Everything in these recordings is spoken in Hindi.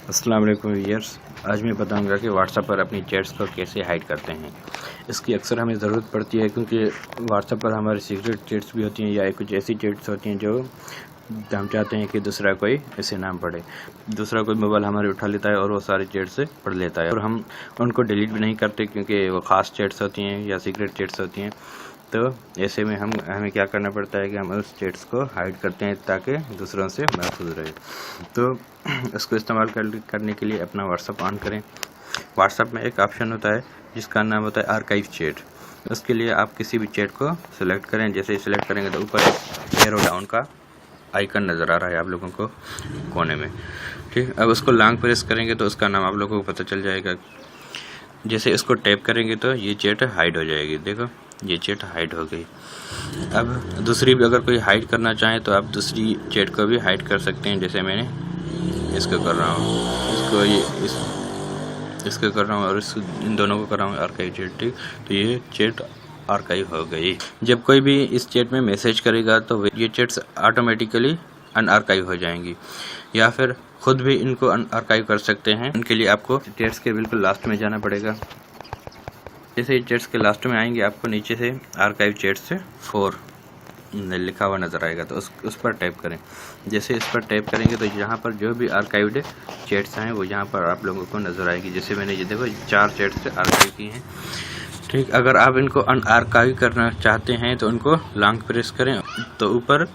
अस्सलाम वालेकुम व्यूअर्स। आज मैं बताऊंगा कि व्हाट्सएप पर अपनी चैट्स को कैसे हाइड करते हैं। इसकी अक्सर हमें ज़रूरत पड़ती है क्योंकि व्हाट्सएप पर हमारी सीक्रेट चैट्स भी होती हैं या कुछ ऐसी चैट्स होती हैं जो हम चाहते हैं कि दूसरा कोई ऐसे ना पढ़े। दूसरा कोई मोबाइल हमारे उठा लेता है और वो सारी चैट से पढ़ लेता है और हम उनको डिलीट भी नहीं करते क्योंकि वो ख़ास चैट्स होती हैं या सीक्रेट चैट्स होती हैं। तो ऐसे में हमें क्या करना पड़ता है कि हम उस चैट्स को हाइड करते हैं ताकि दूसरों से महफूज रहे। तो इसको इस्तेमाल करने के लिए अपना व्हाट्सएप ऑन करें। व्हाट्सएप में एक ऑप्शन होता है जिसका नाम होता है आर्काइव चैट। उसके लिए आप किसी भी चैट को सिलेक्ट करें। जैसे ही सिलेक्ट करेंगे तो ऊपर एक एरो डाउन का आइकन नज़र आ रहा है आप लोगों को कोने में, ठीक। अब उसको लॉन्ग प्रेस करेंगे तो उसका नाम आप लोगों को पता चल जाएगा। जैसे इसको टैप करेंगे तो ये चैट हाइड हो जाएगी। देखो ये चैट हाइड हो गई। अब दूसरी भी अगर कोई हाइड करना चाहे तो आप दूसरी चैट को भी हाइड कर सकते हैं। जैसे मैंने इसको कर रहा हूँ, इसको कर रहा हूँ और इन दोनों को कर रहा हूँ आर्काइव चैट, ठीक। तो ये चैट आर्काइव हो गई। जब कोई भी इस चैट में मैसेज करेगा तो ये चैट्स ऑटोमेटिकली अनआर्काइव हो जाएंगी या फिर खुद भी इनको अनआर्काइव कर सकते हैं। उनके लिए आपको चैट्स के बिल्कुल लास्ट में जाना पड़ेगा। जैसे ही चैट्स के लास्ट में आएंगे आपको नीचे से आर्काइव चैट्स से 4 लिखा हुआ नज़र आएगा तो उस पर टैप करें। जैसे इस पर टैप करेंगे तो यहाँ पर जो भी आर्काइव्ड चैट्स हैं वो यहाँ पर आप लोगों को नज़र आएगी। जैसे मैंने ये देखो 4 चैट्स आर्काइव की हैं, ठीक। अगर आप इनको अनआर्काइव करना चाहते हैं तो उनको लॉन्ग प्रेस करें तो ऊपर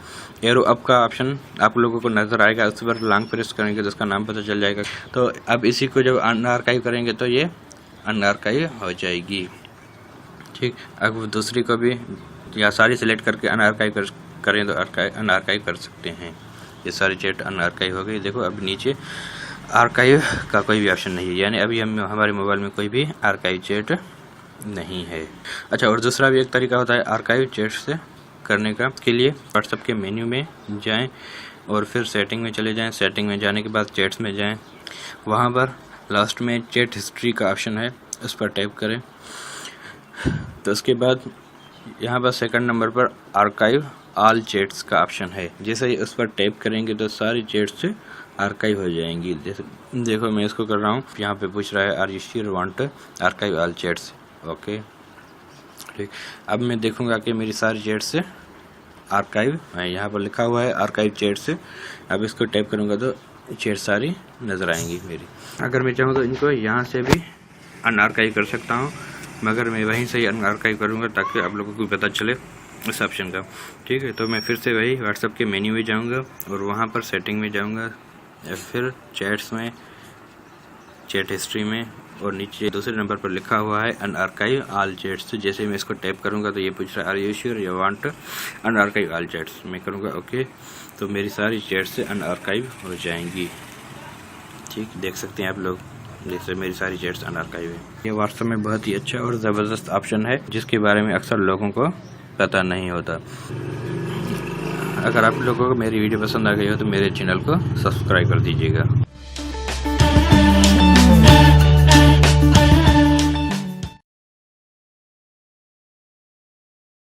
एरो अप का ऑप्शन आप लोगों को नज़र आएगा। उस पर लॉन्ग प्रेस करेंगे तो उसका नाम पता चल जाएगा। तो अब इसी को जब अनआर्काइव करेंगे तो ये अनआर्काइव हो जाएगी, ठीक। अब दूसरी को भी या सारी सिलेक्ट करके अनआर्काइव करें तो अनआर्काइव कर सकते हैं। ये सारी चैट अनआर्काइव हो गई। देखो अब नीचे आर्काइव का कोई भी ऑप्शन नहीं है, यानी अभी हमारे मोबाइल में कोई भी आर्काइव चैट नहीं है। अच्छा, और दूसरा भी एक तरीका होता है आर्काइव चैट से करने का। इसके लिए व्हाट्सएप के मेन्यू में जाएं और फिर सेटिंग में चले जाएं। सेटिंग में जाने के बाद चैट्स में जाएं, वहाँ पर लास्ट में चैट हिस्ट्री का ऑप्शन है, उस पर टैप करें। तो उसके बाद यहाँ पर सेकंड नंबर पर आर्काइव ऑल चैट्स का ऑप्शन है। जैसे ही उस पर टैप करेंगे तो सारी चैट्स आर्काइव हो जाएंगी। जैसे देखो मैं इसको कर रहा हूँ, यहाँ पे पूछ रहा है are you sure want archive all chats, okay, ठीक। अब मैं देखूँगा कि मेरी सारी चैट्स आर्काइव है, यहाँ पर लिखा हुआ है आर्काइव चैट्स। अब इसको टैप करूँगा तो चैट सारी नज़र आएंगी मेरी। अगर मैं चाहूँ तो इनको यहाँ से भी अनआर्काइव कर सकता हूँ, मगर मैं वहीं से ही अनआर्काइव करूँगा ताकि आप लोगों को पता चले इस ऑप्शन का, ठीक है। तो मैं फिर से वही व्हाट्सएप के मेन्यू में जाऊँगा और वहाँ पर सेटिंग में जाऊँगा या फिर चैट्स में, चैट हिस्ट्री में, और नीचे दूसरे नंबर पर लिखा हुआ है अनआर्काइव ऑल चैट्स। जैसे मैं इसको टैप करूँगा तो ये पूछ रहा है are you sure you want unarchive all chats. मैं करूँगा ओके, तो मेरी सारी चैट्स अनआर्काइव हो जाएंगी, ठीक। देख सकते हैं आप लोग, जैसे मेरी सारी चैट्स अनआर्काइव है। ये व्हाट्सएप में बहुत ही अच्छा और ज़बरदस्त ऑप्शन है जिसके बारे में अक्सर लोगों को पता नहीं होता। अगर आप लोगों को मेरी वीडियो पसंद आ गई हो तो मेरे चैनल को सब्सक्राइब कर दीजिएगा।